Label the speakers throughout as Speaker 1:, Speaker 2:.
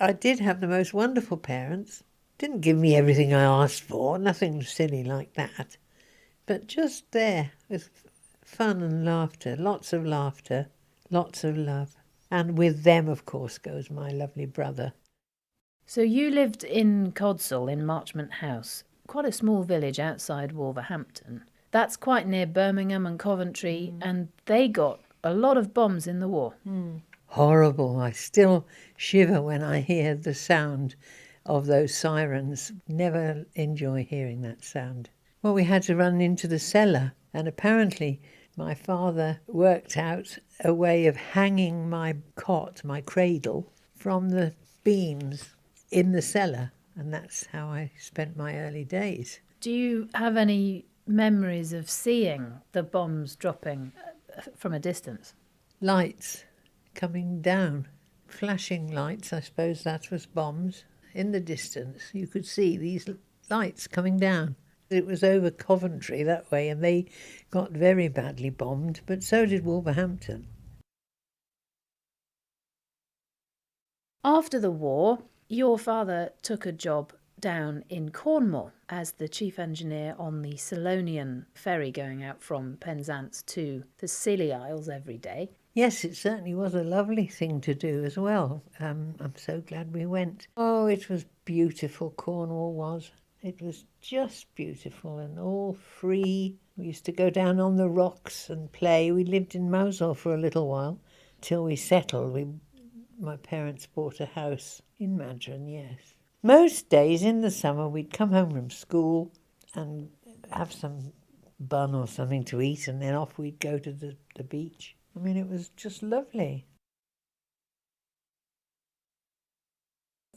Speaker 1: I did have the most wonderful parents. Didn't give me everything I asked for, nothing silly like that. But just there with fun and laughter, lots of love. And with them, of course, goes my lovely brother.
Speaker 2: So you lived in Codsall in Marchmont House, quite a small village outside Wolverhampton. That's quite near Birmingham and Coventry, and they got a lot of bombs in the war.
Speaker 1: Horrible. I still shiver when I hear the sound of those sirens. Never enjoy hearing that sound. Well, we had to run into the cellar, and apparently my father worked out a way of hanging my cot, my cradle, from the beams in the cellar, and that's how I spent my early days.
Speaker 2: Do you have any memories of seeing the bombs dropping from a distance?
Speaker 1: Lights coming down, flashing lights, I suppose that was bombs. In the distance you could see these lights coming down. It was over Coventry that way, and they got very badly bombed, but so did Wolverhampton.
Speaker 2: After the war, your father took a job down in Cornwall as the chief engineer on the Selonian ferry going out from Penzance to the Scilly Isles every day.
Speaker 1: Yes, it certainly was a lovely thing to do as well. I'm so glad we went. Oh, it was beautiful, Cornwall was. It was just beautiful and all free. We used to go down on the rocks and play. We lived in Mosul for a little while till we settled. My parents bought a house in Madron, yes. Most days in the summer we'd come home from school and have some bun or something to eat, and then off we'd go to the beach. I mean, it was just lovely.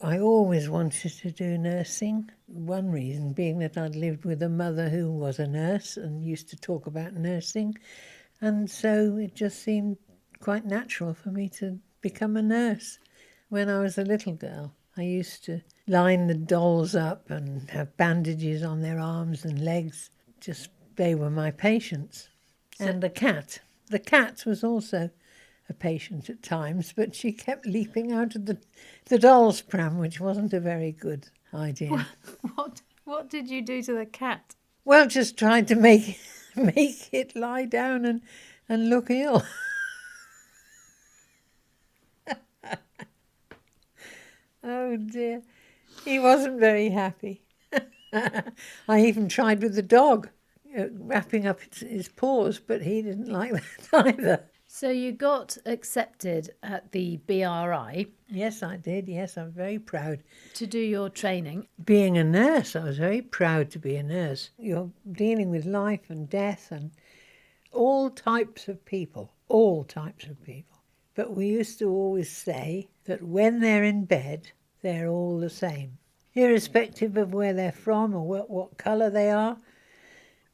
Speaker 1: I always wanted to do nursing. One reason being that I'd lived with a mother who was a nurse and used to talk about nursing. And so it just seemed quite natural for me to become a nurse. When I was a little girl, I used to line the dolls up and have bandages on their arms and legs. They were my patients. And the cat. The cat was also a patient at times, but she kept leaping out of the doll's pram, which wasn't a very good idea.
Speaker 2: What did you do to the cat?
Speaker 1: Well, just tried to make it lie down and look ill. Oh dear, he wasn't very happy. I even tried with the dog, wrapping up his paws, but he didn't like that either.
Speaker 2: So you got accepted at the BRI.
Speaker 1: Yes, I did. Yes, I'm very proud.
Speaker 2: To do your training.
Speaker 1: Being a nurse, I was very proud to be a nurse. You're dealing with life and death and all types of people. But we used to always say that when they're in bed, they're all the same. Irrespective of where they're from or what colour they are,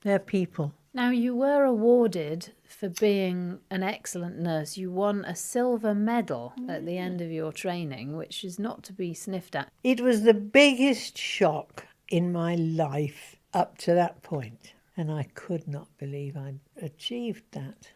Speaker 1: they're people.
Speaker 2: Now, you were awarded for being an excellent nurse. You won a silver medal at the end of your training, which is not to be sniffed at.
Speaker 1: It was the biggest shock in my life up to that point, and I could not believe I'd achieved that.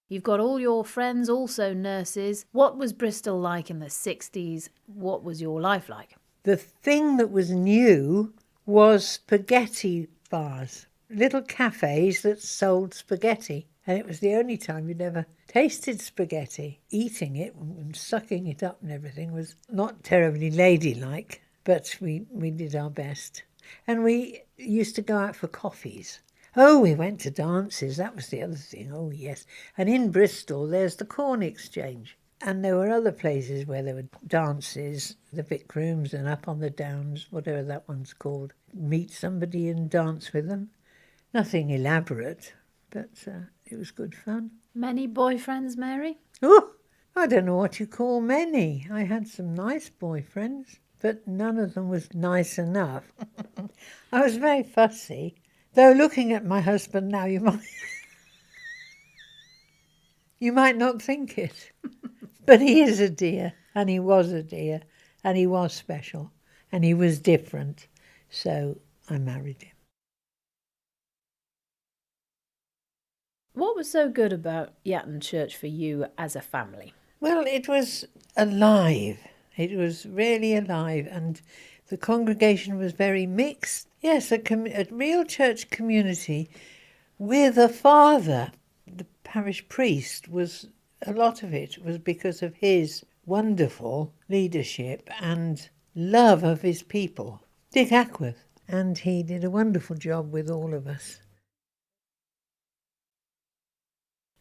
Speaker 2: You've got all your friends also nurses. What was Bristol like in the 60s? What was your life like?
Speaker 1: The thing that was new was spaghetti bars. Little cafes that sold spaghetti, and it was the only time you'd ever tasted spaghetti. Eating it and sucking it up and everything was not terribly ladylike, but we did our best. And we used to go out for coffees. Oh, we went to dances, that was the other thing, oh yes. And in Bristol there's the Corn Exchange. And there were other places where there were dances, the Vic Rooms and up on the Downs, whatever that one's called. Meet somebody and dance with them. Nothing elaborate, but it was good fun.
Speaker 2: Many boyfriends, Mary?
Speaker 1: Oh, I don't know what you call many. I had some nice boyfriends, but none of them was nice enough. I was very fussy, though looking at my husband now you might not think it. But he is a dear, and he was a dear, and he was special, and he was different, so I married him.
Speaker 2: What was so good about Yatton Church for you as a family?
Speaker 1: Well, it was alive. It was really alive, and the congregation was very mixed. Yes, a real church community with a father. The parish priest was, a lot of it was because of his wonderful leadership and love of his people. Dick Ackworth. And he did a wonderful job with all of us.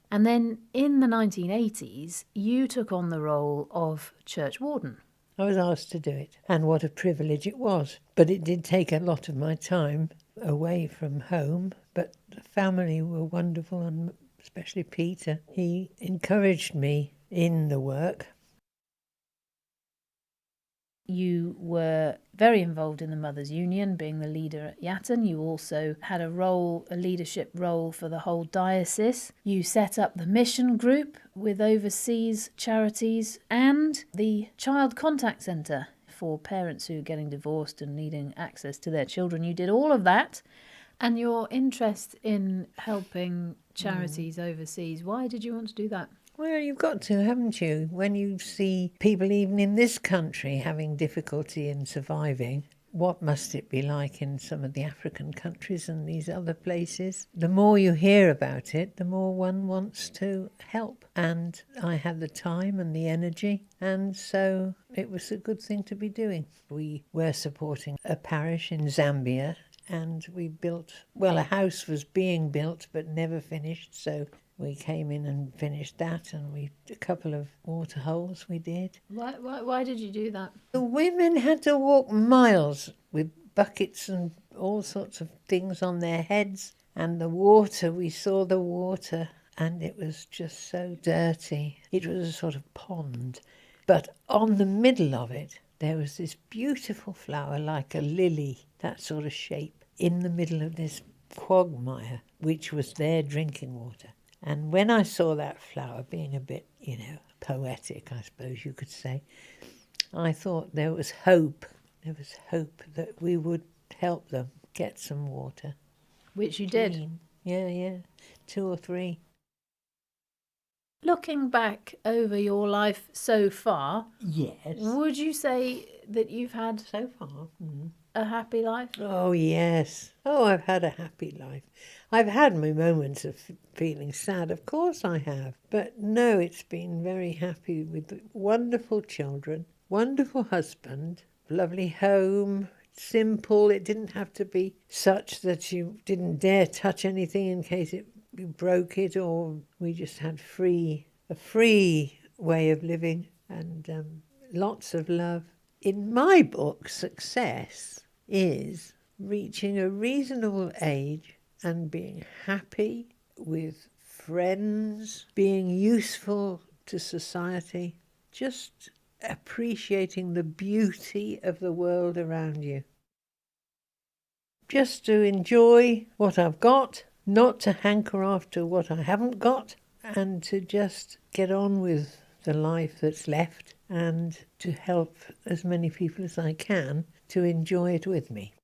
Speaker 2: And then in the 1980s, you took on the role of church warden.
Speaker 1: I was asked to do it, and what a privilege it was. But it did take a lot of my time away from home, but the family were wonderful, and especially Peter. He encouraged me in the work.
Speaker 2: You were very involved in the Mothers' Union, being the leader at Yatton. You also had a leadership role for the whole diocese. You set up the mission group with overseas charities and the Child Contact Centre for parents who are getting divorced and needing access to their children. You did all of that. And your interest in helping charities overseas, why did you want to do that?
Speaker 1: Well, you've got to, haven't you? When you see people even in this country having difficulty in surviving, what must it be like in some of the African countries and these other places? The more you hear about it, the more one wants to help. And I had the time and the energy, and so it was a good thing to be doing. We were supporting a parish in Zambia, and we built, well, a house was being built but never finished, so we came in and finished that, and a couple of water holes we did.
Speaker 2: Why did you do that?
Speaker 1: The women had to walk miles with buckets and all sorts of things on their heads, and the water, we saw the water, and it was just so dirty. It was a sort of pond, but on the middle of it there was this beautiful flower like a lily, that sort of shape, in the middle of this quagmire, which was their drinking water. And when I saw that flower, being a bit, poetic, I suppose you could say, I thought there was hope. There was hope that we would help them get some water.
Speaker 2: Which you did.
Speaker 1: Yeah, 2 or 3.
Speaker 2: Looking back over your life so far,
Speaker 1: Yes.
Speaker 2: would you say that you've had
Speaker 1: So far.
Speaker 2: a happy life?
Speaker 1: Oh, yes. Oh, I've had a happy life. I've had my moments of feeling sad, of course I have. But no, it's been very happy with wonderful children, wonderful husband, lovely home, simple. It didn't have to be such that you didn't dare touch anything in case you broke it, or we just had a free way of living, and lots of love. In my book, success is reaching a reasonable age and being happy with friends, being useful to society, just appreciating the beauty of the world around you. Just to enjoy what I've got, not to hanker after what I haven't got, and to just get on with the life that's left and to help as many people as I can to enjoy it with me.